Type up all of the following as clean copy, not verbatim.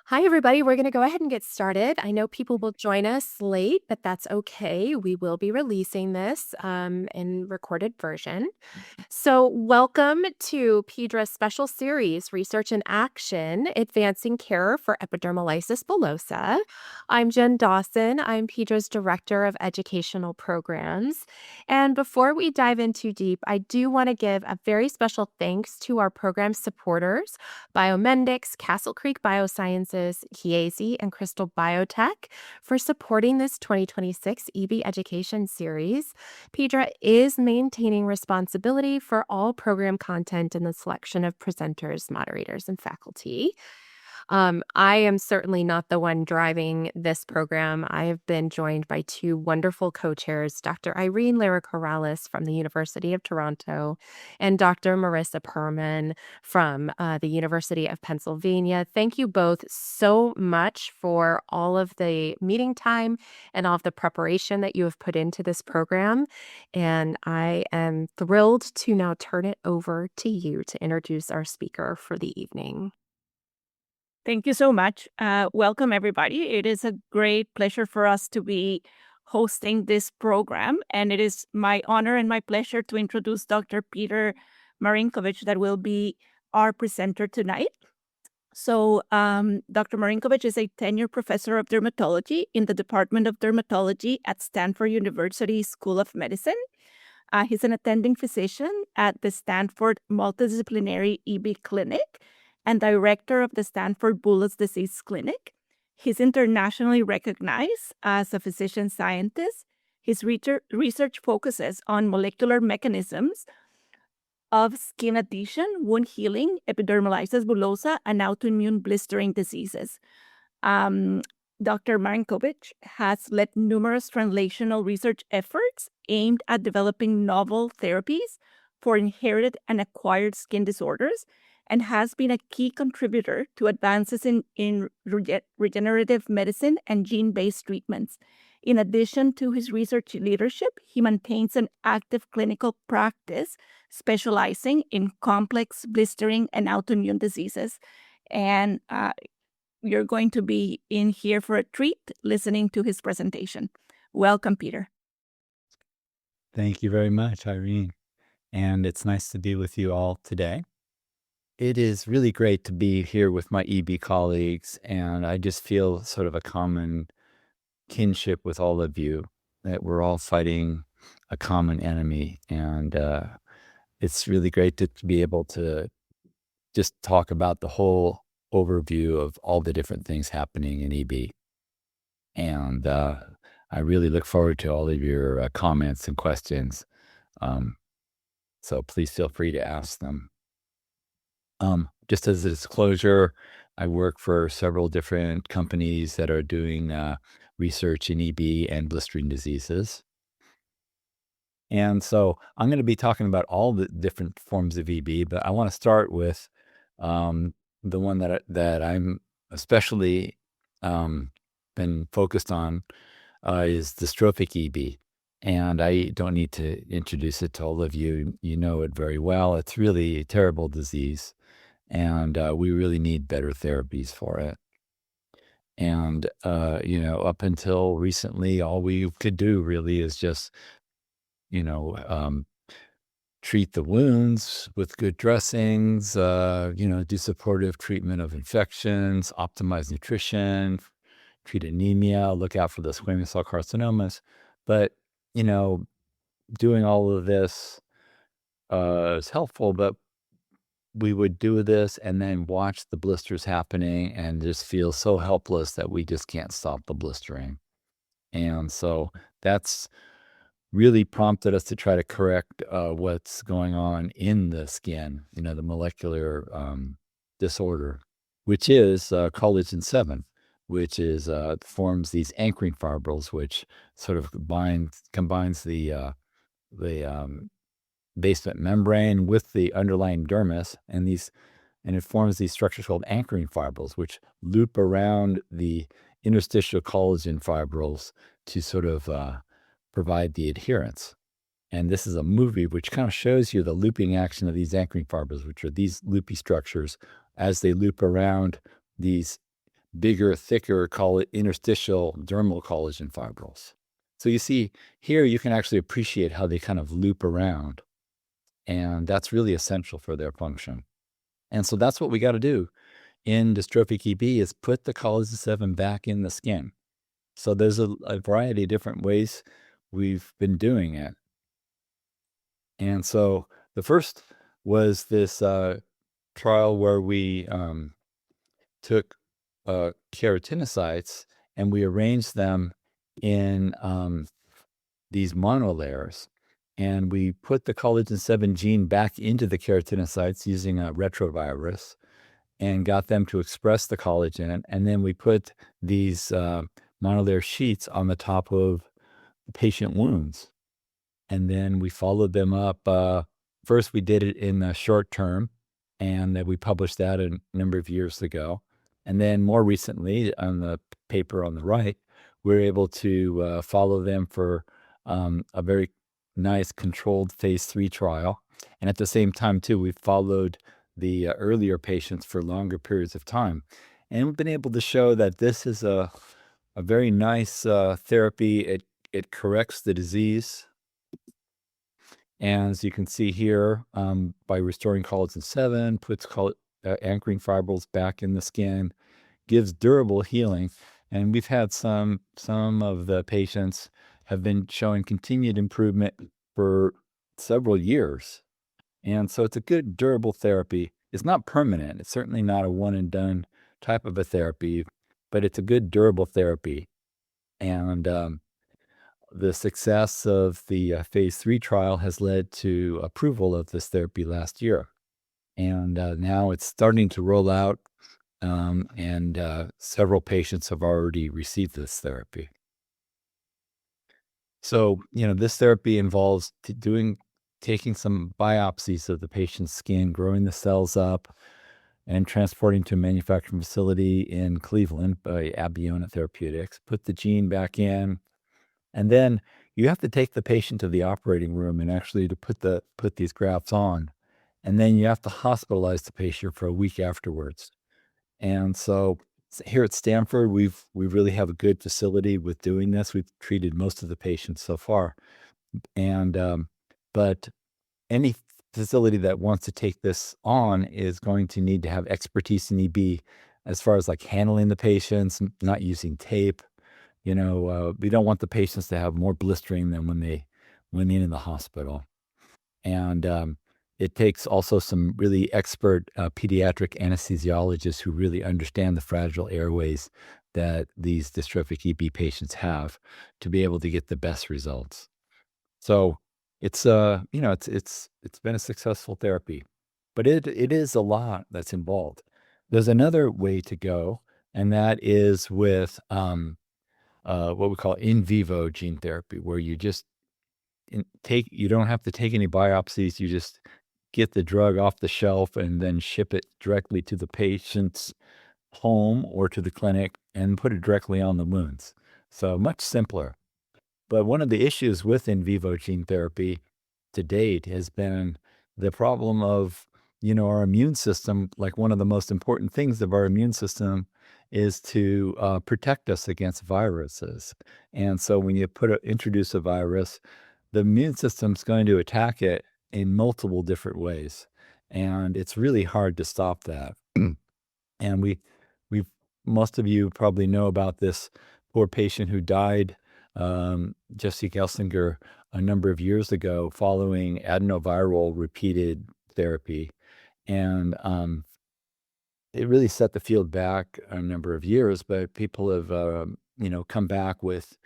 Hi, everybody. We're going to go ahead and get started. I know people will join us late, but that's okay. We will be releasing this in recorded version. So, welcome to PeDRA's special series, Research in Action, Advancing Care for Epidermolysis Bullosa. I'm Jen Dawson. I'm PeDRA's Director of Educational Programs. And before we dive in too deep, I do want to give a very special thanks to our program supporters, Biomedics, Castle Creek Biosciences, Chiesi, and Crystal Biotech for supporting this 2026 EB Education Series. PeDRA is maintaining responsibility for all program content and the selection of presenters, moderators, and faculty. I am certainly not the one driving this program. I have been joined by two wonderful co-chairs, Dr. Irene Lara-Corrales from the University of Toronto and Dr. Marissa Perman from the University of Pennsylvania. Thank you both so much for all of the meeting time and all of the preparation that you have put into this program. And I am thrilled to now turn it over to you to introduce our speaker for the evening. Thank you so much. Welcome, everybody. It is a great pleasure for us to be hosting this program, and it is my honor and my pleasure to introduce Dr. Peter Marinkovich, that will be our presenter tonight. So, Dr. Marinkovich is a tenured professor of dermatology in the Department of Dermatology at Stanford University School of Medicine. He's an attending physician at the Stanford Multidisciplinary EB Clinic and director of the Stanford Bullous Disease Clinic. He's internationally recognized as a physician scientist. His research focuses on molecular mechanisms of skin adhesion, wound healing, epidermolysis bullosa, and autoimmune blistering diseases. Dr. Marinkovich has led numerous translational research efforts aimed at developing novel therapies for inherited and acquired skin disorders, and has been a key contributor to advances in regenerative medicine and gene-based treatments. In addition to his research leadership, he maintains an active clinical practice specializing in complex blistering and autoimmune diseases. And you're going to be in here for a treat listening to his presentation. Welcome, Peter. Thank you very much, Irene. And it's nice to be with you all today. It is really great to be here with my EB colleagues, and I just feel sort of a common kinship with all of you, that we're all fighting a common enemy. And it's really great to be able to just talk about the whole overview of all the different things happening in EB. And I really look forward to all of your comments and questions. So please feel free to ask them. Just as a disclosure, I work for several different companies that are doing research in EB and blistering diseases. And so I'm going to be talking about all the different forms of EB, but I want to start with the one that I'm especially been focused on is dystrophic EB. And I don't need to introduce it to all of you. You know it very well. It's really a terrible disease, and we really need better therapies for it. And, up until recently, all we could do really is just, treat the wounds with good dressings, do supportive treatment of infections, optimize nutrition, treat anemia, look out for the squamous cell carcinomas. But, doing all of this is helpful, but we would do this and then watch the blisters happening and just feel so helpless that we just can't stop the blistering. And so that's really prompted us to try to correct what's going on in the skin, the molecular disorder, which is collagen 7, which is forms these anchoring fibrils, which sort of combines the basement membrane with the underlying dermis, and it forms these structures called anchoring fibrils, which loop around the interstitial collagen fibrils to sort of provide the adherence. And this is a movie which kind of shows you the looping action of these anchoring fibrils, which are these loopy structures as they loop around these bigger, thicker, call it interstitial dermal collagen fibrils. So you see here, you can actually appreciate how they kind of loop around, and that's really essential for their function. And so that's what we got to do in dystrophic EB is put the collagen 7 back in the skin. So there's a variety of different ways we've been doing it. And so the first was this trial where we took keratinocytes and we arranged them in these monolayers. And we put the collagen 7 gene back into the keratinocytes using a retrovirus and got them to express the collagen. And then we put these monolayer sheets on the top of patient wounds. And then we followed them up. First, we did it in the short term, and we published that a number of years ago. And then more recently, on the paper on the right, we were able to follow them for a very nice controlled phase 3 trial. And at the same time, too, we followed the earlier patients for longer periods of time. And we've been able to show that this is a very nice therapy. It corrects the disease. And as you can see here, by restoring collagen 7, puts anchoring fibrils back in the skin, gives durable healing. And we've had some of the patients have been showing continued improvement for several years. And so it's a good durable therapy. It's not permanent. It's certainly not a one and done type of a therapy, but it's a good durable therapy. And the success of the phase 3 trial has led to approval of this therapy last year. And now it's starting to roll out, and several patients have already received this therapy. So, this therapy involves taking some biopsies of the patient's skin, growing the cells up, and transporting to a manufacturing facility in Cleveland by Abiona Therapeutics, put the gene back in, and then you have to take the patient to the operating room and actually to put these grafts on. And then you have to hospitalize the patient for a week afterwards. And so here at Stanford, we really have a good facility with doing this. We've treated most of the patients so far. And but any facility that wants to take this on is going to need to have expertise in EB as far as like handling the patients, not using tape. We don't want the patients to have more blistering than when they went in the hospital. And it takes also some really expert pediatric anesthesiologists who really understand the fragile airways that these dystrophic EB patients have to be able to get the best results. So it's it's been a successful therapy, but it is a lot that's involved. There's another way to go, and that is with what we call in vivo gene therapy, where you just you don't have to take any biopsies. You just get the drug off the shelf and then ship it directly to the patient's home or to the clinic and put it directly on the wounds. So much simpler. But one of the issues with in vivo gene therapy to date has been the problem of, our immune system. Like, one of the most important things of our immune system is to protect us against viruses. And so when you introduce a virus, the immune system's going to attack it in multiple different ways. And it's really hard to stop that. And we've most of you probably know about this poor patient who died, Jesse Gelsinger, a number of years ago following adenoviral repeated therapy. And it really set the field back a number of years, but people have, come back with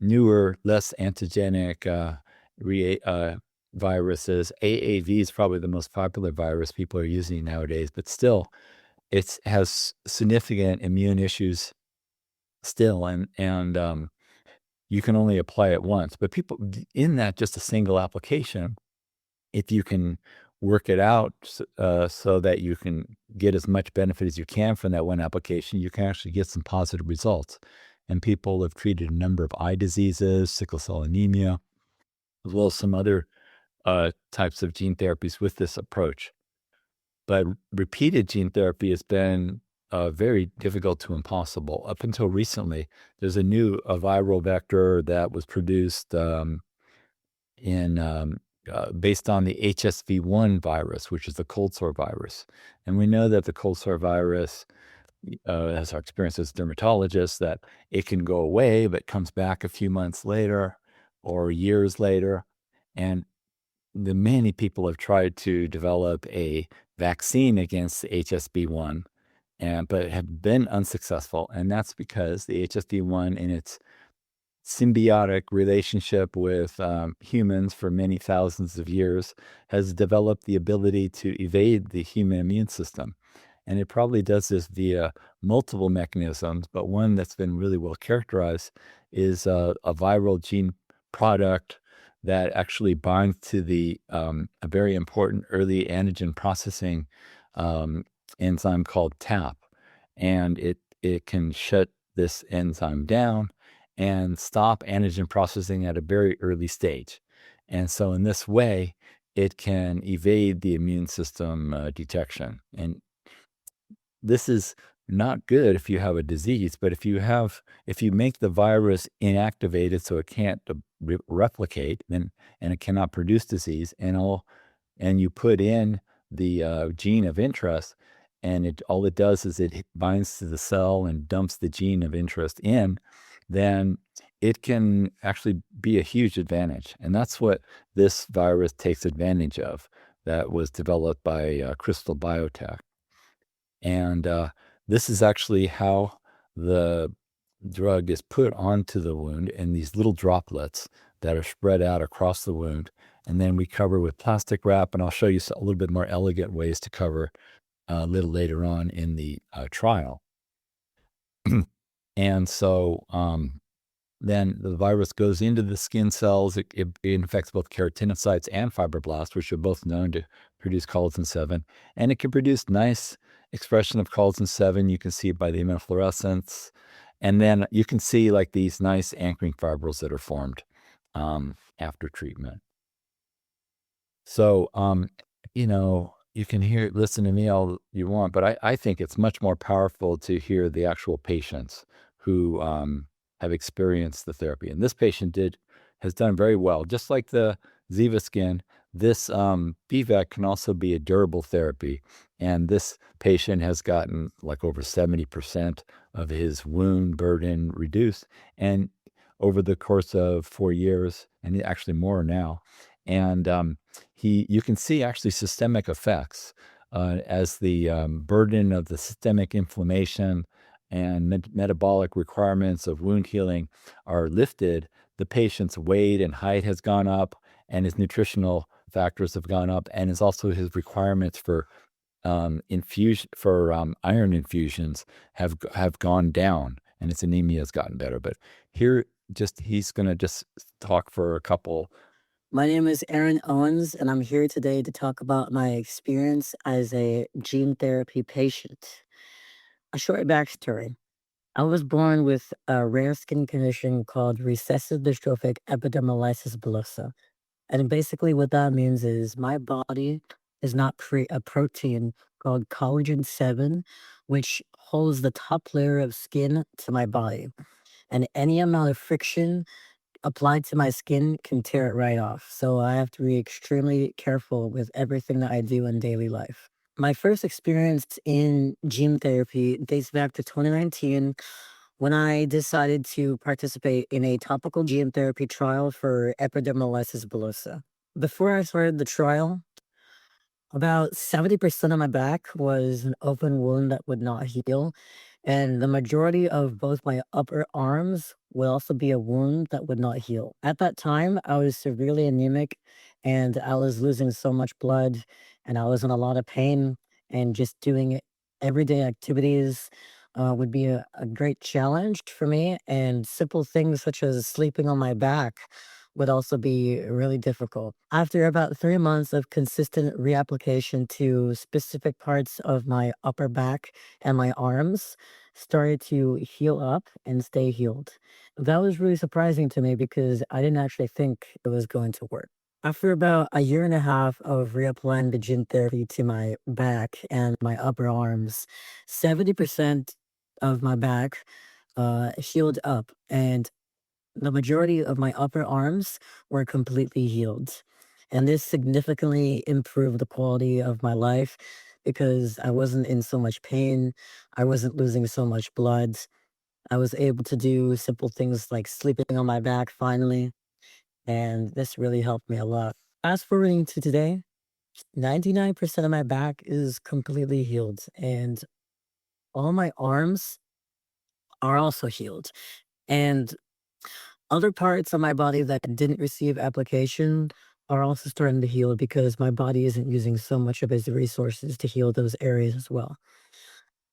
newer, less antigenic viruses. AAV is probably the most popular virus people are using nowadays, but still, it has significant immune issues still, and you can only apply it once. But people in that just a single application, if you can work it out so that you can get as much benefit as you can from that one application, you can actually get some positive results. And people have treated a number of eye diseases, sickle cell anemia, as well as some other types of gene therapies with this approach. But repeated gene therapy has been very difficult to impossible. Up until recently, there's a new viral vector that was produced in based on the HSV1 virus, which is the cold sore virus. And we know that the cold sore virus, as our experience as dermatologists, that it can go away, but comes back a few months later or years later. And many people have tried to develop a vaccine against HSV1, but have been unsuccessful. And that's because the HSV1, in its symbiotic relationship with humans for many thousands of years, has developed the ability to evade the human immune system. And it probably does this via multiple mechanisms, but one that's been really well characterized is a viral gene product that actually binds to a very important early antigen processing enzyme called TAP. And it can shut this enzyme down and stop antigen processing at a very early stage. And so in this way, it can evade the immune system detection. And this is not good if you have a disease, but if you make the virus inactivated so it can't replicate, and it cannot produce disease, and you put in the gene of interest, and all it does is it binds to the cell and dumps the gene of interest in, then it can actually be a huge advantage. And that's what this virus takes advantage of, that was developed by Crystal Biotech. And this is actually how the drug is put onto the wound in these little droplets that are spread out across the wound. And then we cover with plastic wrap, and I'll show you a little bit more elegant ways to cover a little later on in the trial. And so then the virus goes into the skin cells. It infects both keratinocytes and fibroblasts, which are both known to produce collagen 7. And it can produce nice expression of collagen 7. You can see it by the immunofluorescence. And then you can see like these nice anchoring fibrils that are formed after treatment. So, you can listen to me all you want, but I think it's much more powerful to hear the actual patients who have experienced the therapy. And this patient has done very well. Just like the Ziva skin, this BVAC can also be a durable therapy. And this patient has gotten like over 70% of his wound burden reduced, and over the course of 4 years, and actually more now. And you can see actually systemic effects as the burden of the systemic inflammation and metabolic requirements of wound healing are lifted. The patient's weight and height has gone up, and his nutritional factors have gone up, and his requirements for iron infusions have gone down, and his anemia has gotten better. But here, he's going to just talk for a couple. My name is Aaron Owens, and I'm here today to talk about my experience as a gene therapy patient. A short backstory. I was born with a rare skin condition called recessive dystrophic epidermolysis bullosa. And basically what that means is my body does not create a protein called collagen 7, which holds the top layer of skin to my body. And any amount of friction applied to my skin can tear it right off. So I have to be extremely careful with everything that I do in daily life. My first experience in gene therapy dates back to 2019 when I decided to participate in a topical gene therapy trial for epidermolysis bullosa. Before I started the trial, about 70% of my back was an open wound that would not heal. And the majority of both my upper arms would also be a wound that would not heal. At that time, I was severely anemic and I was losing so much blood and I was in a lot of pain. And just doing everyday activities would be a great challenge for me. And simple things such as sleeping on my back would also be really difficult. After about 3 months of consistent reapplication to specific parts of my upper back and my arms, started to heal up and stay healed. That was really surprising to me because I didn't actually think it was going to work. After about a year and a half of reapplying the gene therapy to my back and my upper arms, 70% of my back healed up, and the majority of my upper arms were completely healed. And this significantly improved the quality of my life because I wasn't in so much pain. I wasn't losing so much blood. I was able to do simple things like sleeping on my back finally. And this really helped me a lot. Fast forwarding to today, 99% of my back is completely healed. And all my arms are also healed. And other parts of my body that didn't receive application are also starting to heal because my body isn't using so much of its resources to heal those areas as well.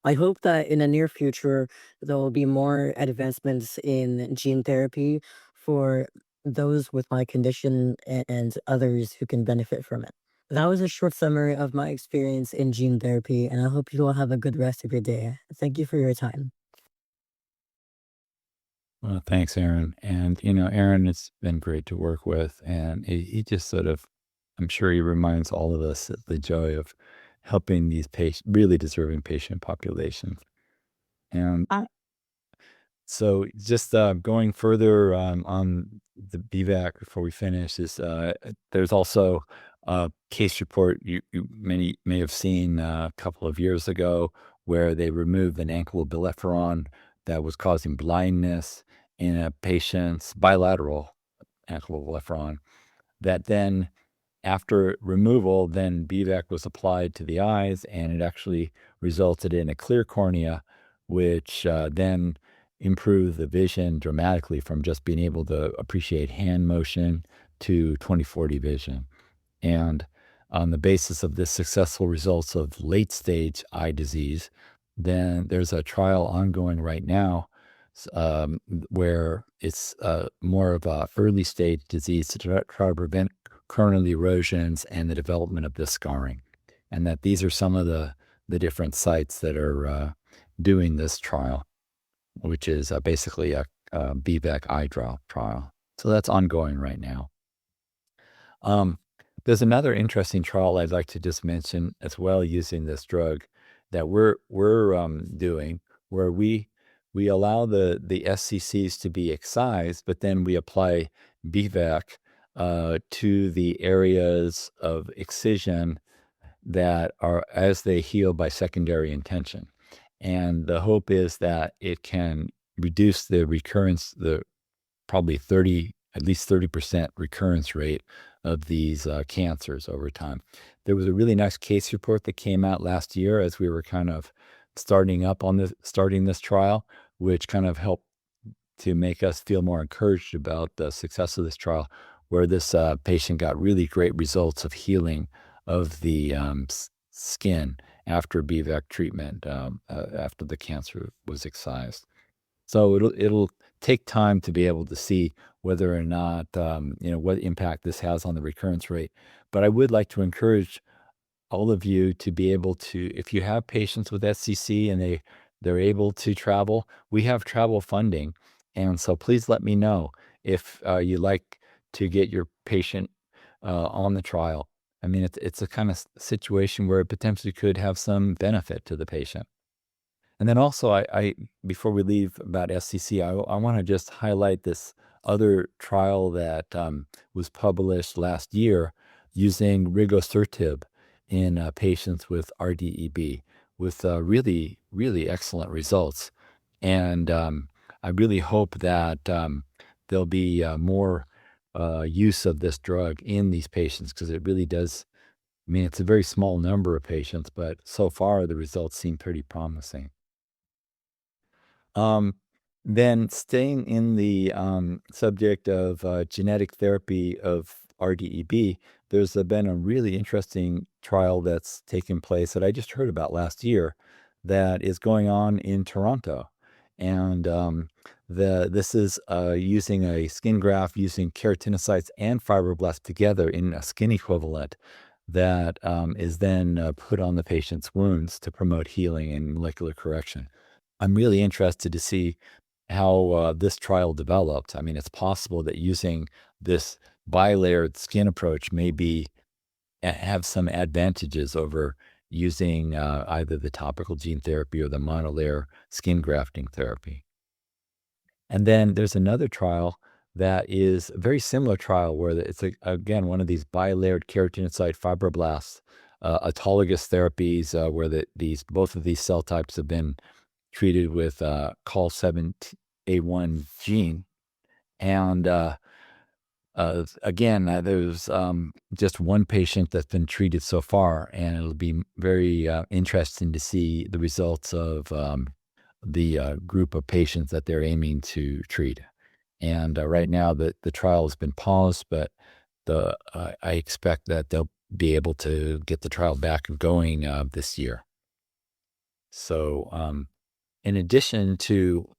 I hope that in the near future, there will be more advancements in gene therapy for those with my condition and others who can benefit from it. That was a short summary of my experience in gene therapy, and I hope you all have a good rest of your day. Thank you for your time. Well, thanks, Aaron. And, Aaron, it's been great to work with. And he just sort of, I'm sure he reminds all of us of the joy of helping these really deserving patient populations. And I, so just going further on the BVAC before we finish is there's also a case report many may have seen a couple of years ago where they removed an ankyloblepharon that was causing blindness in a patient's bilateral ankyloblepharon that then after removal, then BVAC was applied to the eyes, and it actually resulted in a clear cornea, which then improved the vision dramatically from just being able to appreciate hand motion to 20/40 vision. And on the basis of the successful results of late stage eye disease, then there's a trial ongoing right now where it's more of a early stage disease to try to prevent corneal erosions and the development of this scarring. And that these are some of the different sites that are doing this trial, which is basically a BVAC eye drop trial. So that's ongoing right now. There's another interesting trial I'd like to just mention as well using this drug that we're doing where we allow the SCCs to be excised, but then we apply BVAC to the areas of excision that are as they heal by secondary intention. And the hope is that it can reduce the recurrence, the probably at least 30% recurrence rate of these cancers over time. There was a really nice case report that came out last year as we were kind of starting this trial, which kind of helped to make us feel more encouraged about the success of this trial, where this patient got really great results of healing of the skin after BVAC treatment, after the cancer was excised. So it'll take time to be able to see whether or not what impact this has on the recurrence rate. But I would like to encourage all of you to be able to, if you have patients with SCC and they're able to travel, we have travel funding, and so please let me know if you'd like to get your patient on the trial. I mean, it's a kind of situation where it potentially could have some benefit to the patient. And then also, I before we leave about SCC, I want to just highlight this other trial that was published last year using rigosertib in patients with RDEB with really, really excellent results. And I really hope that there'll be more use of this drug in these patients because it really does. I mean, it's a very small number of patients, but so far the results seem pretty promising. Um, then staying in the subject of genetic therapy of RDEB, there's been a really interesting trial that's taken place that I just heard about last year that is going on in Toronto. And this is using a skin graft using keratinocytes and fibroblasts together in a skin equivalent that is then put on the patient's wounds to promote healing and molecular correction. I'm really interested to see how this trial developed. I mean, it's possible that using this bilayered skin approach may have some advantages over using either the topical gene therapy or the monolayer skin grafting therapy. And then there's another trial that is a very similar trial where it's, again, one of these bilayered keratinocyte fibroblasts, autologous therapies where both of these cell types have been treated with COL7A1 gene. And again, there's just one patient that's been treated so far, and it'll be very interesting to see the results of the group of patients that they're aiming to treat. And right now, the trial has been paused, but I expect that they'll be able to get the trial back going this year. So, in addition to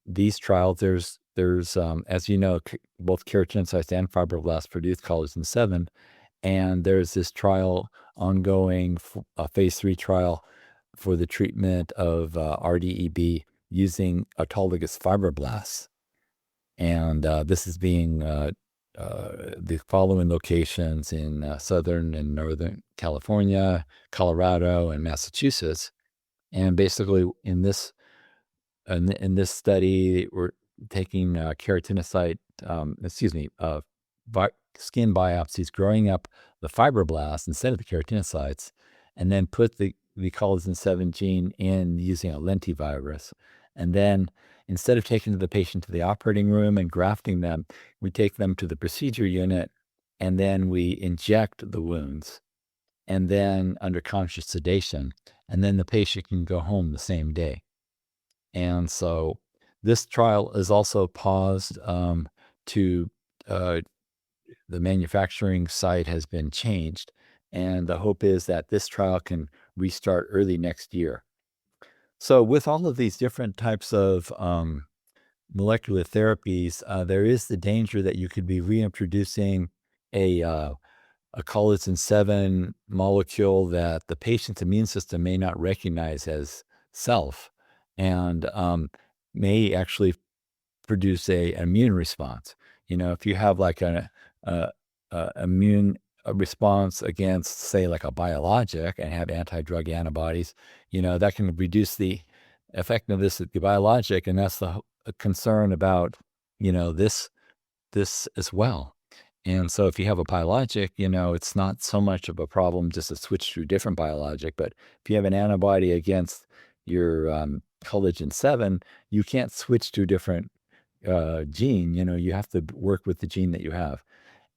these trials, there's as you know, both keratinocytes and fibroblasts produce collagen 7, and there's this trial ongoing, a phase 3 trial for the treatment of RDEB using autologous fibroblasts. And this is being the following locations in Southern and Northern California, Colorado, and Massachusetts. And basically, in this study, we're taking keratinocyte, skin biopsies, growing up the fibroblasts instead of the keratinocytes, and then put the collagen 7 gene in using a lentivirus. And then instead of taking the patient to the operating room and grafting them, we take them to the procedure unit, and then we inject the wounds, and then under conscious sedation, and then the patient can go home the same day. And so this trial is also paused to the manufacturing site has been changed, and the hope is that this trial can restart early next year. So with all of these different types of molecular therapies, there is the danger that you could be reintroducing a collagen 7 molecule that the patient's immune system may not recognize as self, and may actually produce an immune response. If you have like an immune response against, say, like a biologic, and have anti-drug antibodies, that can reduce the effectiveness of the biologic, and that's the concern about, this as well. And so if you have a biologic, it's not so much of a problem just to switch to a different biologic. But if you have an antibody against your collagen 7, you can't switch to a different gene. You have to work with the gene that you have.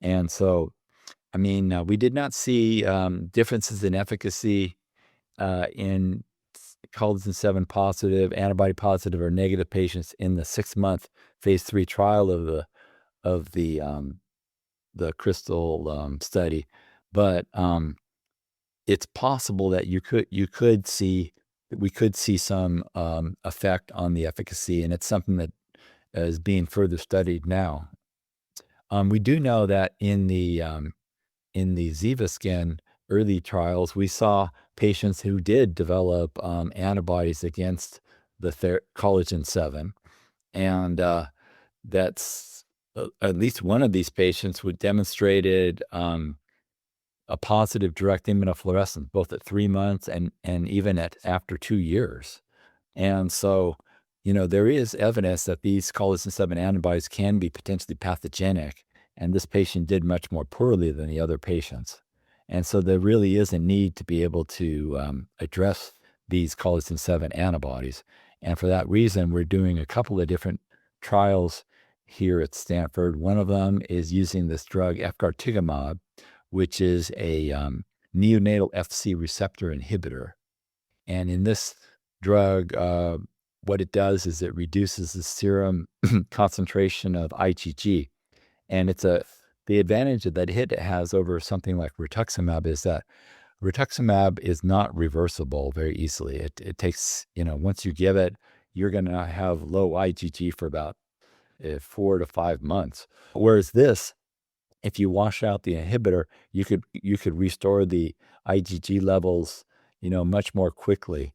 And so, we did not see differences in efficacy in collagen 7 positive, antibody positive, or negative patients in the 6-month phase 3 trial of the crystal study, but it's possible that we could see some effect on the efficacy, and it's something that is being further studied now. We do know that in the Ziva skin early trials, we saw patients who did develop antibodies against the collagen 7, and that's at least one of these patients who demonstrated a positive direct immunofluorescence, both at 3 months and even after 2 years. And so, there is evidence that these collagen 7 antibodies can be potentially pathogenic, and this patient did much more poorly than the other patients. And so there really is a need to be able to address these collagen 7 antibodies. And for that reason, we're doing a couple of different trials here at Stanford. One of them is using this drug efgartigimod, which is a neonatal Fc receptor inhibitor. And in this drug, what it does is it reduces the serum concentration of IgG. And the advantage that it has over something like rituximab is that rituximab is not reversible very easily. It takes, once you give it, you're going to have low IgG for about 4 to 5 months. Whereas this, if you wash out the inhibitor, you could restore the IgG levels, much more quickly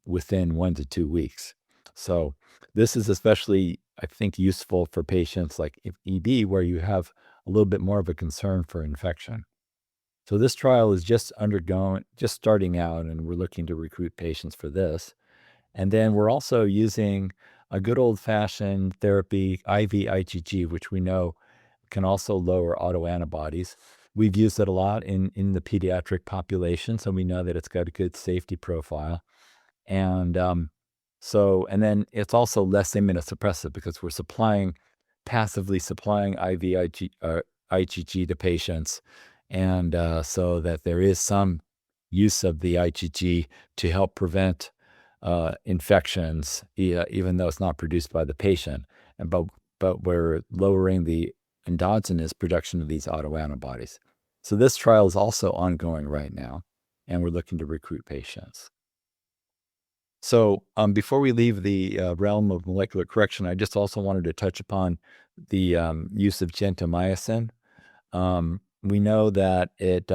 within 1 to 2 weeks. So this is especially, I think, useful for patients like EB, where you have a little bit more of a concern for infection. So this trial is just starting out, and we're looking to recruit patients for this. And then we're also using a good old-fashioned therapy, IV IgG, which we know can also lower autoantibodies. We've used it a lot in the pediatric population, so we know that it's got a good safety profile. And and then it's also less immunosuppressive because we're passively supplying IgG to patients, and so that there is some use of the IgG to help prevent infections, even though it's not produced by the patient. But we're lowering the endogenous production of these autoantibodies. So this trial is also ongoing right now, and we're looking to recruit patients. So before we leave the realm of molecular correction, I just also wanted to touch upon the use of gentamicin. We know that it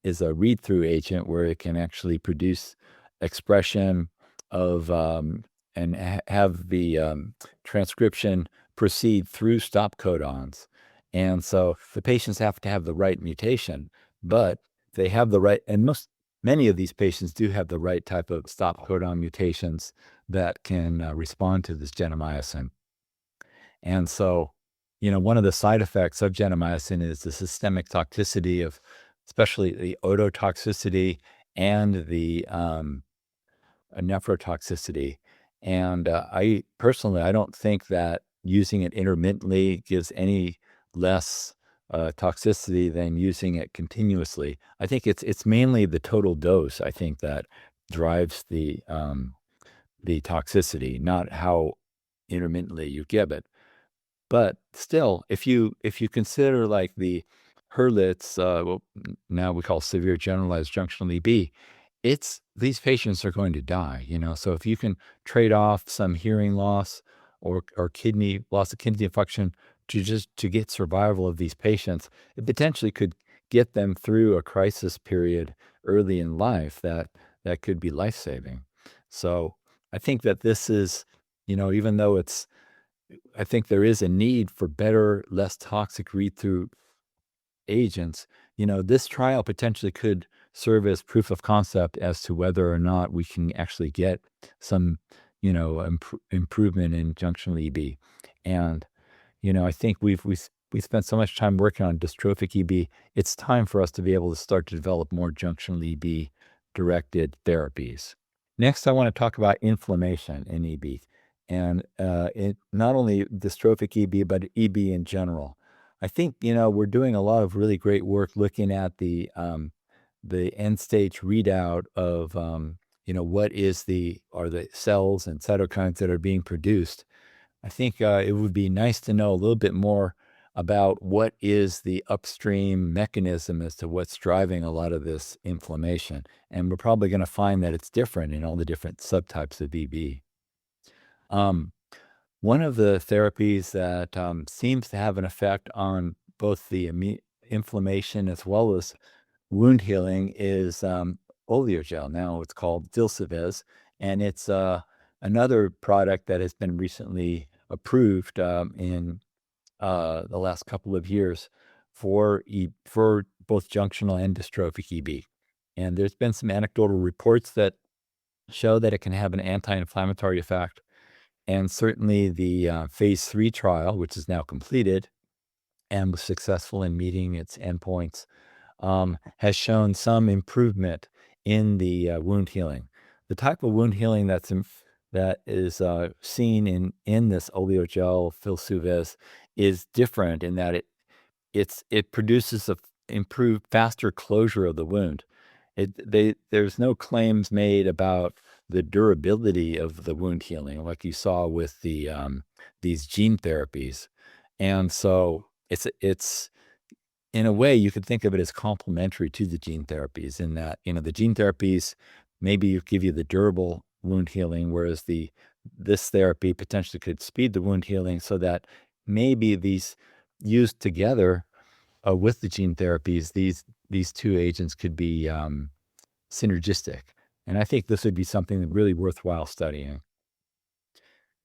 is a read-through agent where it can actually produce expression of and have the transcription proceed through stop codons. And so the patients have to have the right mutation, but they have the right, and many of these patients do have the right type of stop codon mutations that can respond to this gentamicin. And so, one of the side effects of gentamicin is the systemic toxicity of, especially the ototoxicity and the nephrotoxicity. And I don't think that using it intermittently gives any less toxicity than using it continuously. I think it's mainly the total dose, I think, that drives the toxicity, not how intermittently you give it. But still, if you consider like the Hurlitz's, now we call severe generalized junctional EB, these patients are going to die, So if you can trade off some hearing loss or loss of kidney function to get survival of these patients, it potentially could get them through a crisis period early in life that could be life-saving. So I think that this is, even though I think there is a need for better, less toxic read-through agents, this trial potentially could serve as proof of concept as to whether or not we can actually get some, improvement in junctional EB. And, I think we spent so much time working on dystrophic EB. It's time for us to be able to start to develop more junctional EB directed therapies. Next, I want to talk about inflammation in EB, and not only dystrophic EB, but EB in general. I think, we're doing a lot of really great work looking at the end stage readout of, what are the cells and cytokines that are being produced. I think it would be nice to know a little bit more about what is the upstream mechanism as to what's driving a lot of this inflammation. And we're probably going to find that it's different in all the different subtypes of EB. One of the therapies that seems to have an effect on both the inflammation as well as wound healing is oleogel. Now it's called Dilsavez, and it's another product that has been recently approved in the last couple of years for both junctional and dystrophic EB. And there's been some anecdotal reports that show that it can have an anti-inflammatory effect. And certainly the phase 3 trial, which is now completed and was successful in meeting its endpoints, has shown some improvement in the wound healing. The type of wound healing that is seen in this oleogel Filsuvez is different in that it produces a improved, faster closure of the wound. There's no claims made about the durability of the wound healing, like you saw with these gene therapies, and so it's in a way you could think of it as complementary to the gene therapies in that the gene therapies maybe give you the durable wound healing, whereas this therapy potentially could speed the wound healing, so that maybe these used together with the gene therapies, these two agents could be synergistic. And I think this would be something really worthwhile studying.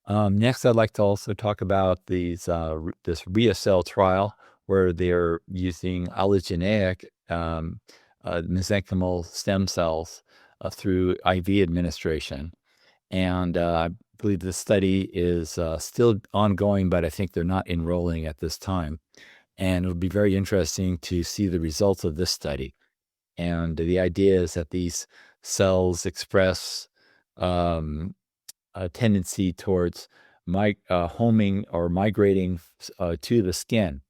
Next, I'd like to also talk about this ReaCell trial, where they're using allogeneic mesenchymal stem cells through IV administration. And I believe this study is still ongoing, but I think they're not enrolling at this time. And it'll be very interesting to see the results of this study. And the idea is that these cells express a tendency towards homing or migrating to the skin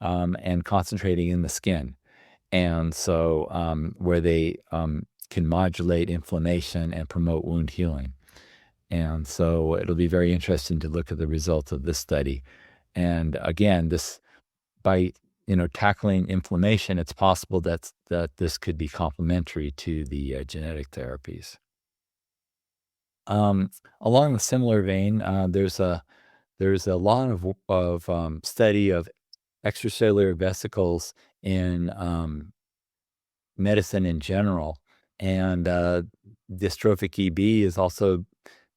and concentrating in the skin. And so where they can modulate inflammation and promote wound healing. And so it'll be very interesting to look at the results of this study. And again, by tackling inflammation, it's possible that this could be complementary to the genetic therapies. Along a similar vein, there's a lot of study of extracellular vesicles in medicine in general, and dystrophic EB is also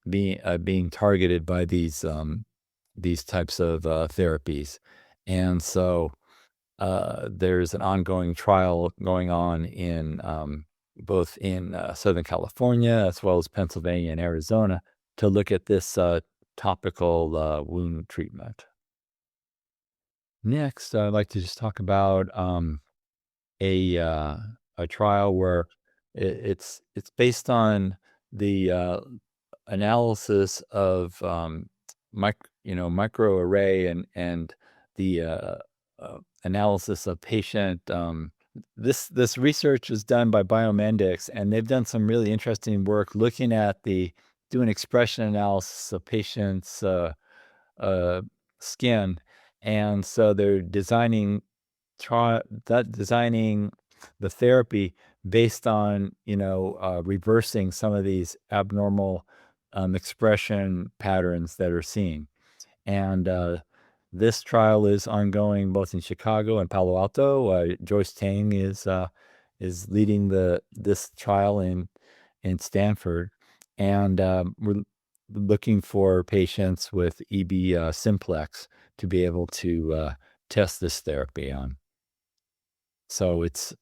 being targeted by these types of therapies. And so there's an ongoing trial going on in both in Southern California as well as Pennsylvania and Arizona to look at this topical wound treatment. Next, I'd like to just talk about a trial where it's based on the analysis of microarray and the analysis of patient. This research was done by Biomedics, and they've done some really interesting work looking at doing expression analysis of patients' skin, and so they're designing the therapy based on reversing some of these abnormal expression patterns that are seen. And this trial is ongoing both in Chicago and Palo Alto. Joyce Tang is leading this trial in Stanford, and we're looking for patients with EB simplex to be able to test this therapy on. So it's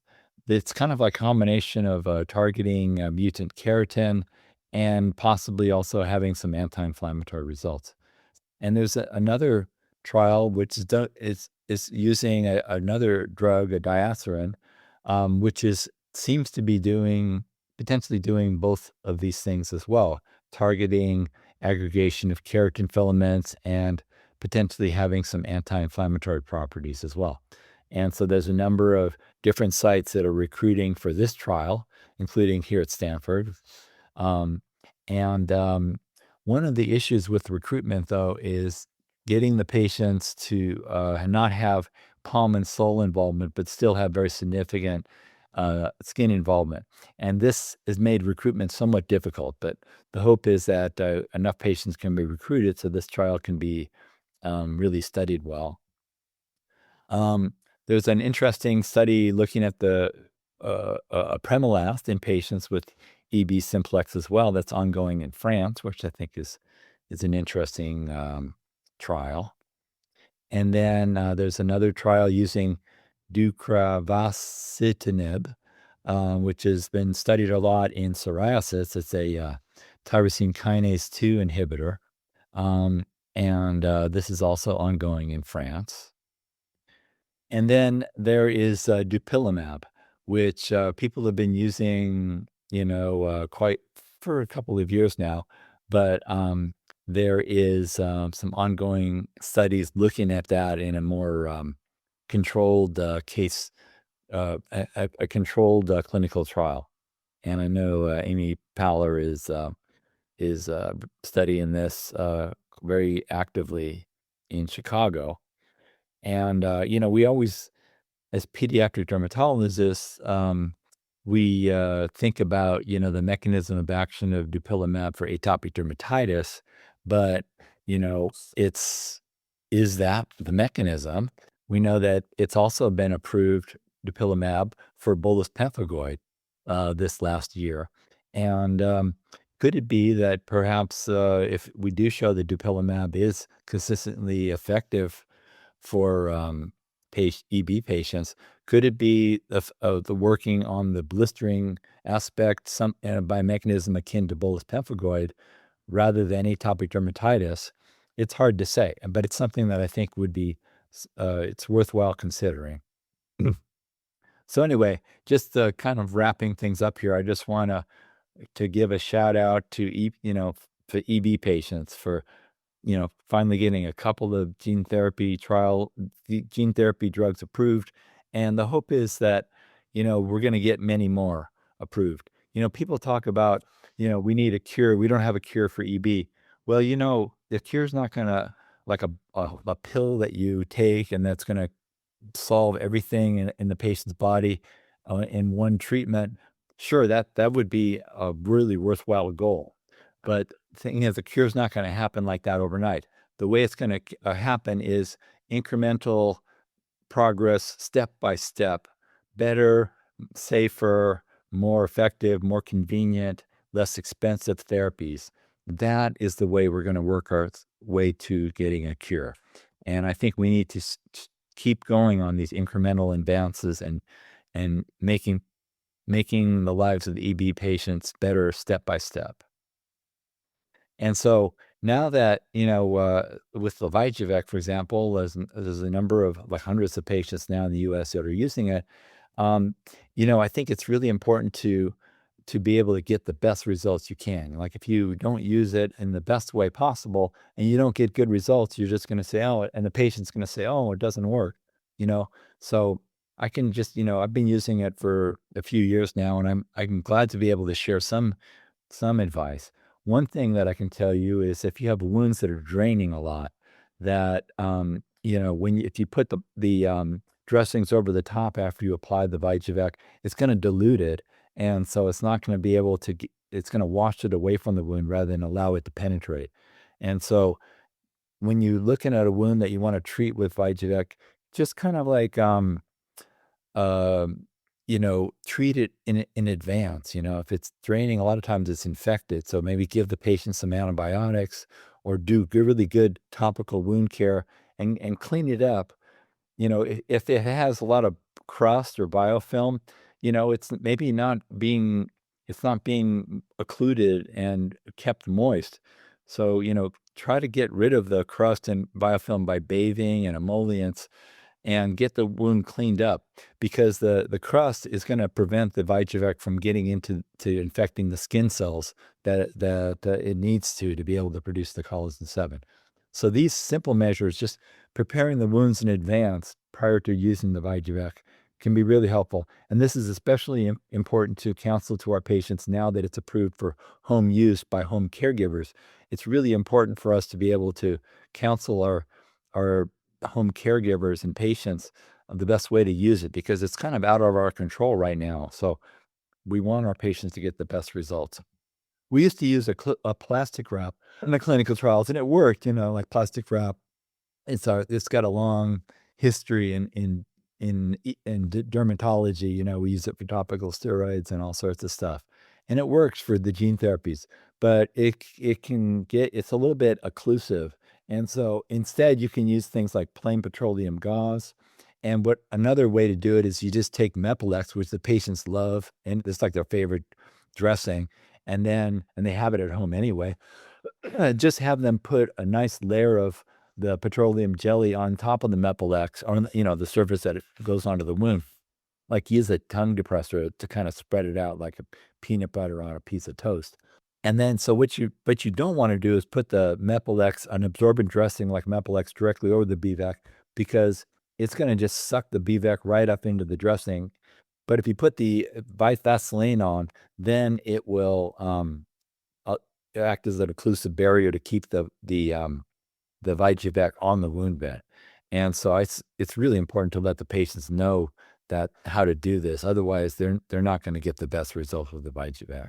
kind of like a combination of targeting mutant keratin and possibly also having some anti-inflammatory results. And there's another trial which is using another drug, a diacerin, which seems to be potentially doing both of these things as well, targeting aggregation of keratin filaments and potentially having some anti-inflammatory properties as well. And so there's a number of different sites that are recruiting for this trial, including here at Stanford. One of the issues with recruitment, though, is getting the patients to not have palm and sole involvement, but still have very significant skin involvement. And this has made recruitment somewhat difficult, but the hope is that enough patients can be recruited so this trial can be really studied well. There's an interesting study looking at the apremilast in patients with EB simplex as well that's ongoing in France, which I think is an interesting trial. And then there's another trial using deucravacitinib, which has been studied a lot in psoriasis. It's a tyrosine kinase 2 inhibitor, and this is also ongoing in France. And then there is dupilumab, which people have been using, quite for a couple of years now. But there is some ongoing studies looking at that in a more controlled case, a controlled clinical trial. And I know Amy Powler is studying this very actively in Chicago. And, we always, as pediatric dermatologists, we think about, the mechanism of action of dupilumab for atopic dermatitis, but, is that the mechanism? We know that it's also been approved, dupilumab, for bullous pemphigoid this last year. And could it be that perhaps if we do show that dupilumab is consistently effective for EB patients? Could it be the working on the blistering aspect, by a mechanism akin to bullous pemphigoid, rather than atopic dermatitis? It's hard to say, but it's something that I think would be it's worthwhile considering. So anyway, just kind of wrapping things up here, I just want to give a shout out to for EB patients for finally getting a couple of gene therapy drugs approved, and the hope is that we're going to get many more approved. People talk about we need a cure. We don't have a cure for EB. Well, the cure's not going to like a pill that you take and that's going to solve everything in the patient's body in one treatment. Sure, that would be a really worthwhile goal. But the thing is, the cure is not going to happen like that overnight. The way it's going to happen is incremental progress, step by step, better, safer, more effective, more convenient, less expensive therapies. That is the way we're going to work our way to getting a cure. And I think we need to keep going on these incremental advances and making the lives of the EB patients better step by step. And so now that, with the Vyjuvek, for example, there's a number of hundreds of patients now in the U.S. that are using it, I think it's really important to be able to get the best results you can. Like if you don't use it in the best way possible and you don't get good results, you're just going to say, oh, and the patient's going to say, oh, it doesn't work, So I can just, I've been using it for a few years now, and I'm glad to be able to share some advice. One thing that I can tell you is if you have wounds that are draining a lot, that if you put the dressings over the top after you apply the Vyjuvek, it's going to dilute it, and so it's not going to be able to. It's going to wash it away from the wound rather than allow it to penetrate. And so, when you're looking at a wound that you want to treat with Vyjuvek, just kind of like treat it in advance. If it's draining, a lot of times it's infected. So maybe give the patient some antibiotics or do really good topical wound care and clean it up. If it has a lot of crust or biofilm, it's maybe it's not being occluded and kept moist. So, try to get rid of the crust and biofilm by bathing and emollients and get the wound cleaned up, because the crust is going to prevent the Vyjuvek from getting into infecting the skin cells that it needs to be able to produce the collagen 7. So these simple measures, just preparing the wounds in advance prior to using the Vyjuvek, can be really helpful. And this is especially important to counsel to our patients now that it's approved for home use by home caregivers. It's really important for us to be able to counsel our home caregivers and patients of the best way to use it, because it's kind of out of our control right now. So we want our patients to get the best results. We used to use a plastic wrap in the clinical trials, and it worked, like plastic wrap. It's got a long history in dermatology. We use it for topical steroids and all sorts of stuff, and it works for the gene therapies, but it's a little bit occlusive. And so instead you can use things like plain petroleum gauze. And another way to do it is you just take Mepilex, which the patients love, and it's like their favorite dressing, and they have it at home anyway. Just have them put a nice layer of the petroleum jelly on top of the Mepilex, or the surface that it goes onto the wound. Like use a tongue depressor to kind of spread it out like a peanut butter on a piece of toast. And then, so what you don't want to do is put the Mepilex, an absorbent dressing like Mepilex, directly over the BVAC, because it's going to just suck the BVAC right up into the dressing. But if you put the Vaseline on, then it will act as an occlusive barrier to keep the Vyjuvek on the wound bed. And so it's really important to let the patients know that how to do this. Otherwise, they're not going to get the best results with the Vyjuvek.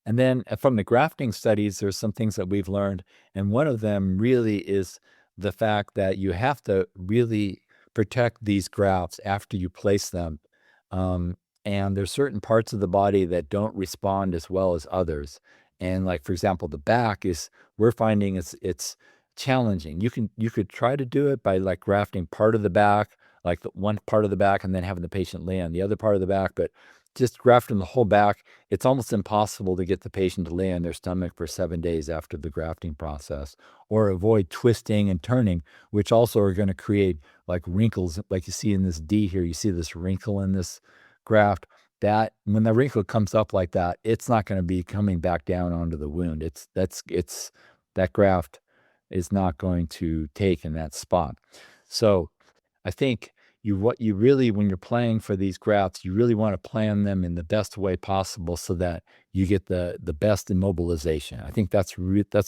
And then from the grafting studies, there's some things that we've learned. And one of them really is the fact that you have to really protect these grafts after you place them. And there's certain parts of the body that don't respond as well as others. And like, for example, the back we're finding it's challenging. You could try to do it by like grafting part of the back, like the one part of the back, and then having the patient lay on the other part of the back. But just grafting the whole back, it's almost impossible to get the patient to lay on their stomach for 7 days after the grafting process, or avoid twisting and turning, which also are going to create like wrinkles, like you see in this D here. You see this wrinkle in this graft. That when the wrinkle comes up like that, it's not going to be coming back down onto the wound. It's that graft is not going to take in that spot. So I think what you really, when you're planning for these grafts, you really want to plan them in the best way possible so that you get the best immobilization. I think that's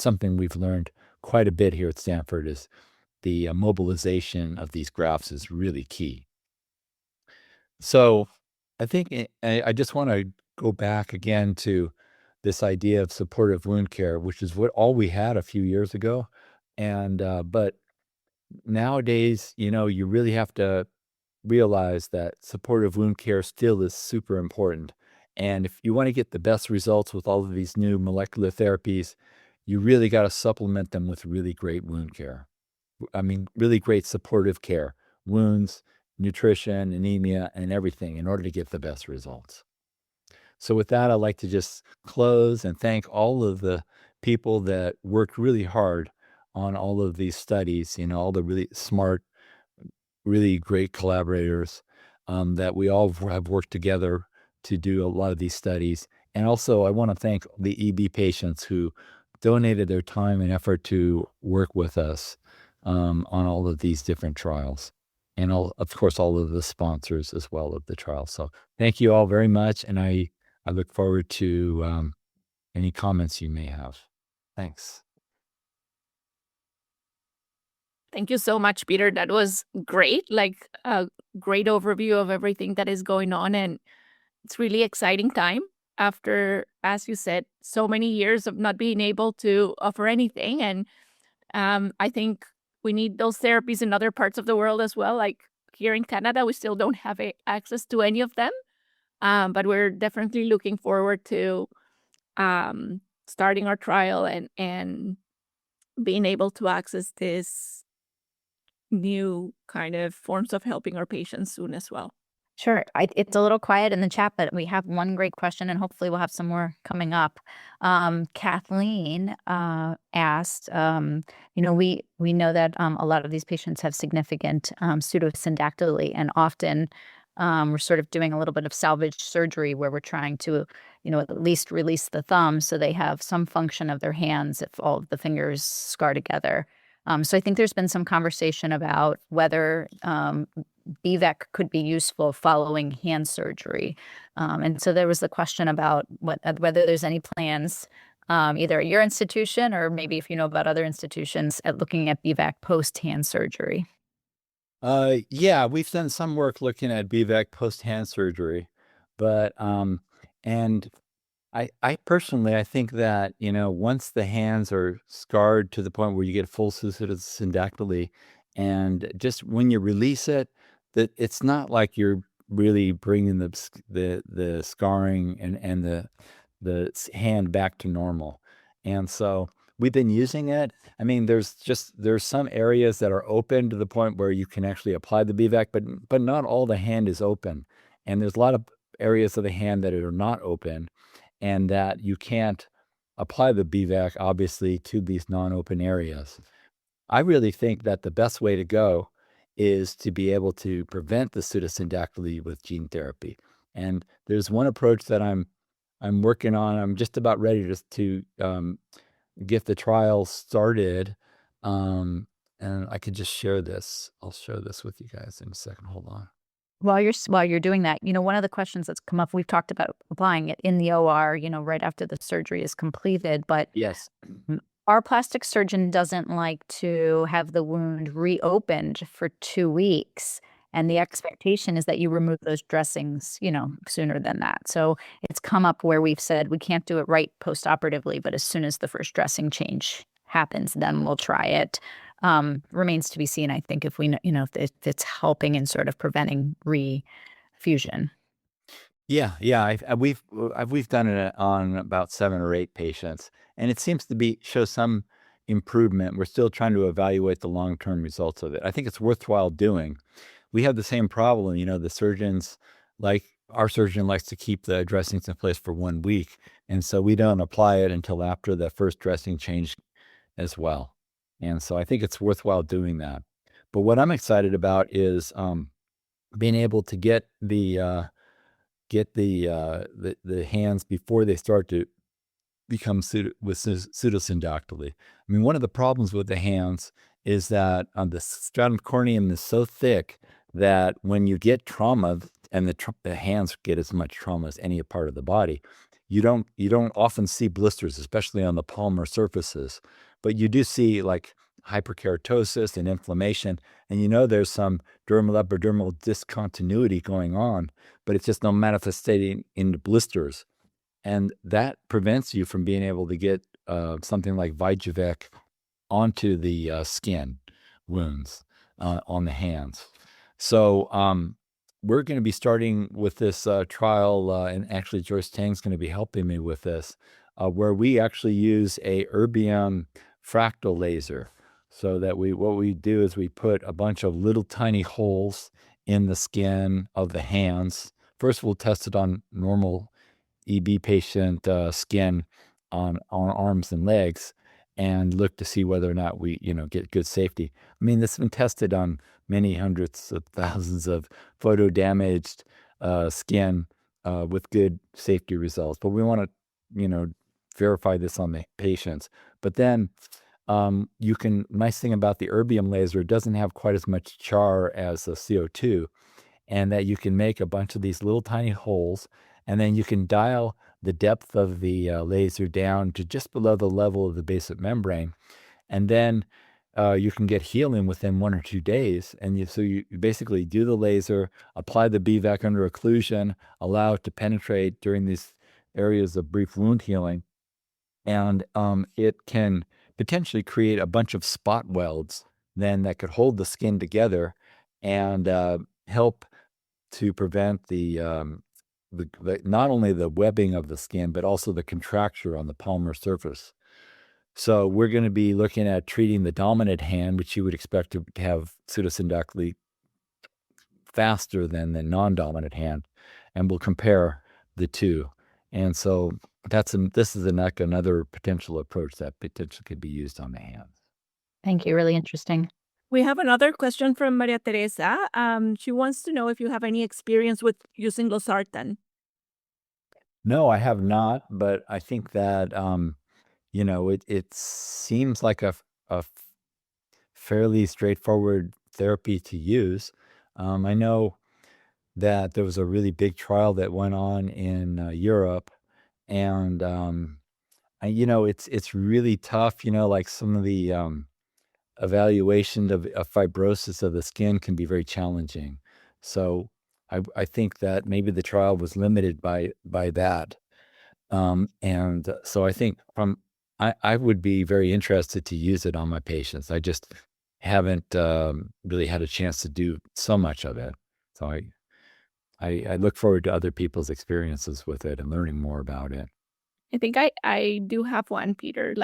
something we've learned quite a bit here at Stanford, is the mobilization of these grafts is really key. So I think I just want to go back again to this idea of supportive wound care, which is all we had a few years ago. And but nowadays, you really have to realize that supportive wound care still is super important. And if you want to get the best results with all of these new molecular therapies, you really got to supplement them with really great wound care. I mean, really great supportive care, wounds, nutrition, anemia, and everything in order to get the best results. So with that, I'd like to just close and thank all of the people that worked really hard on all of these studies, all the really smart, really great collaborators that we all have worked together to do a lot of these studies. And also, I want to thank the EB patients who donated their time and effort to work with us on all of these different trials. And of course, all of the sponsors as well of the trial. So thank you all very much. And I look forward to any comments you may have. Thanks. Thank you so much, Peter. That was great, like a great overview of everything that is going on. And it's really exciting time after, as you said, so many years of not being able to offer anything. And I think we need those therapies in other parts of the world as well. Like here in Canada, we still don't have access to any of them. But we're definitely looking forward to starting our trial and being able to access this new kind of forms of helping our patients soon as well. Sure. It's a little quiet in the chat, but we have one great question, and hopefully we'll have some more coming up. Kathleen asked, we know that a lot of these patients have significant pseudosyndactyly, and often we're sort of doing a little bit of salvage surgery where we're trying to, at least release the thumb so they have some function of their hands if all of the fingers scar together. So I think there's been some conversation about whether BVEC could be useful following hand surgery. And so there was the question about whether there's any plans, either at your institution or maybe if you know about other institutions, at looking at BVEC post-hand surgery. Yeah, we've done some work looking at BVEC post-hand surgery, but and I personally, I think that, once the hands are scarred to the point where you get full pseudosyndactyly, and just when you release it, that it's not like you're really bringing the scarring and the hand back to normal. And so we've been using it. I mean, there's some areas that are open to the point where you can actually apply the BVEC, but not all the hand is open. And there's a lot of areas of the hand that are not open, and that you can't apply the BVEC, obviously, to these non-open areas. I really think that the best way to go is to be able to prevent the pseudosyndactyly with gene therapy. And there's one approach that I'm working on. I'm just about ready to get the trial started. And I could just share this. I'll share this with you guys in a second. Hold on. While you're doing that, one of the questions that's come up, we've talked about applying it in the OR, right after the surgery is completed, but Yes. our plastic surgeon doesn't like to have the wound reopened for 2 weeks. And the expectation is that you remove those dressings, sooner than that. So it's come up where we've said we can't do it right post-operatively, but as soon as the first dressing change happens, then we'll try it. Remains to be seen, I think, if we, if it's helping in sort of preventing refusion. Yeah. We've done it on about 7 or 8 patients, and it seems to show some improvement. We're still trying to evaluate the long-term results of it. I think it's worthwhile doing. We have the same problem, the surgeons, like our surgeon likes to keep the dressings in place for 1 week. And so we don't apply it until after the first dressing change as well. And so I think it's worthwhile doing that. But what I'm excited about is being able to get the hands before they start to become pseudosyndactyly. I mean, one of the problems with the hands is that the stratum corneum is so thick that when you get trauma, and the hands get as much trauma as any part of the body, you don't often see blisters, especially on the palmar surfaces, but you do see like hyperkeratosis and inflammation, and there's some dermal epidermal discontinuity going on, but it's just not manifesting into blisters. And that prevents you from being able to get something like Vyjuvek onto the skin wounds on the hands. So we're going to be starting with this trial, and actually Joyce Tang's going to be helping me with this, where we actually use a erbium fractal laser. So that what we do is we put a bunch of little tiny holes in the skin of the hands. First, we'll test it on normal EB patient skin on arms and legs, and look to see whether or not we get good safety. I mean, this has been tested on many hundreds of thousands of photo damaged skin with good safety results, but we want to verify this on the patients. But then nice thing about the erbium laser, it doesn't have quite as much char as the CO2, and that you can make a bunch of these little tiny holes, and then you can dial the depth of the laser down to just below the level of the basement membrane. And then you can get healing within 1 or 2 days. And so you basically do the laser, apply the BVAC under occlusion, allow it to penetrate during these areas of brief wound healing. And it can potentially create a bunch of spot welds then that could hold the skin together and help to prevent the not only the webbing of the skin, but also the contracture on the palmar surface. So we're going to be looking at treating the dominant hand, which you would expect to have pseudosyndactyly faster than the non-dominant hand, and we'll compare the two. And so this is another potential approach that potentially could be used on the hands. Thank you. Really interesting. We have another question from Maria Teresa. She wants to know if you have any experience with using losartan. No, I have not, but I think that it seems like a fairly straightforward therapy to use. I know that there was a really big trial that went on in Europe, and it's really tough. Like some of the evaluation of fibrosis of the skin can be very challenging. So I think that maybe the trial was limited by that. And so I think I would be very interested to use it on my patients. I just haven't really had a chance to do so much of it. So I look forward to other people's experiences with it and learning more about it. I think I do have one, Peter.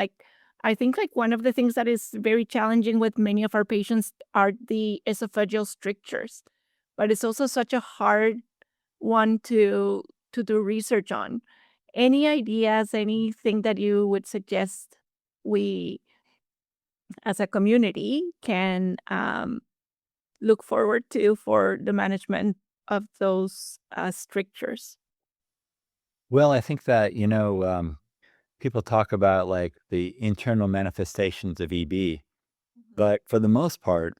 I think one of the things that is very challenging with many of our patients are the esophageal strictures, but it's also such a hard one to do research on. Any ideas, anything that you would suggest we, as a community, can look forward to for the management of those strictures? Well, I think that, people talk about like the internal manifestations of EB, but for the most part,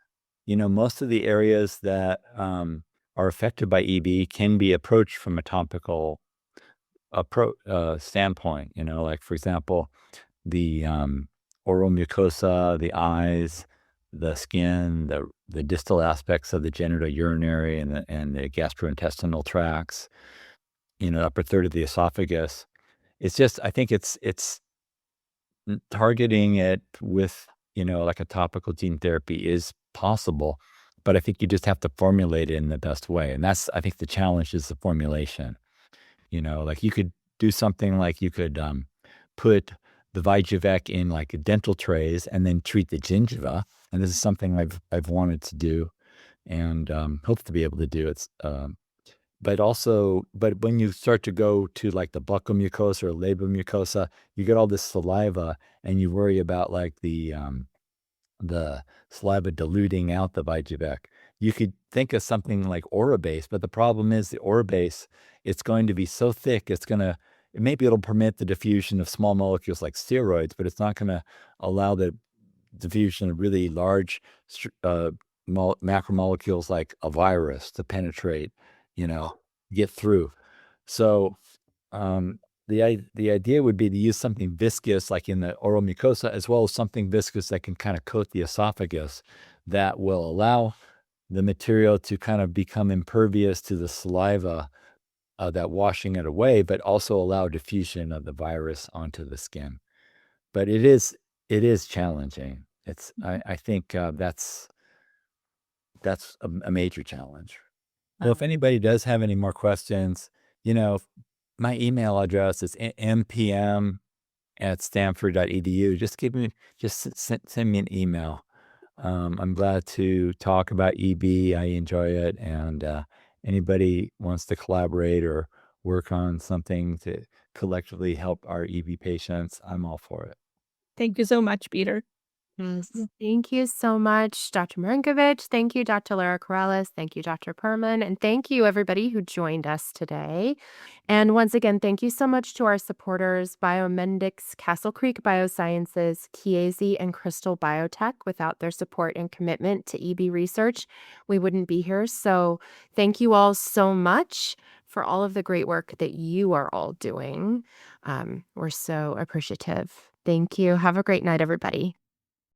most of the areas that are affected by EB can be approached from a topical standpoint. Like for example, the oral mucosa, the eyes, the skin, the distal aspects of the genitourinary and the gastrointestinal tracts, upper third of the esophagus. It's just, I think it's targeting it with, like a topical gene therapy is possible, but I think you just have to formulate it in the best way. And that's, I think the challenge is the formulation. Like you could do something like you could put the VIGIVEC in like dental trays and then treat the gingiva. And this is something I've wanted to do and hope to be able to do. But when you start to go to like the buccal mucosa or labial mucosa, you get all this saliva and you worry about like the saliva diluting out the VIGIVEC. You could think of something like Orabase, but the problem is the Orabase, it's going to be so thick, maybe it'll permit the diffusion of small molecules like steroids, but it's not going to allow the diffusion of really large macromolecules like a virus to penetrate, get through. So the idea would be to use something viscous like in the oral mucosa, as well as something viscous that can kind of coat the esophagus that will allow the material to kind of become impervious to the saliva, that washing it away, but also allow diffusion of the virus onto the skin. But it is challenging. I think that's a major challenge. Well, if anybody does have any more questions, my email address is mpm@stanford.edu. Just send me an email. I'm glad to talk about EB. I enjoy it, and anybody wants to collaborate or work on something to collectively help our EB patients, I'm all for it. Thank you so much, Peter. Yes. Thank you so much, Dr. Marinkovich. Thank you, Dr. Lara Corrales. Thank you, Dr. Perman. And thank you, everybody who joined us today. And once again, thank you so much to our supporters, Biomedics, Castle Creek Biosciences, Chiesi, and Crystal Biotech. Without their support and commitment to EB research, we wouldn't be here. So thank you all so much for all of the great work that you are all doing. We're so appreciative. Thank you. Have a great night, everybody.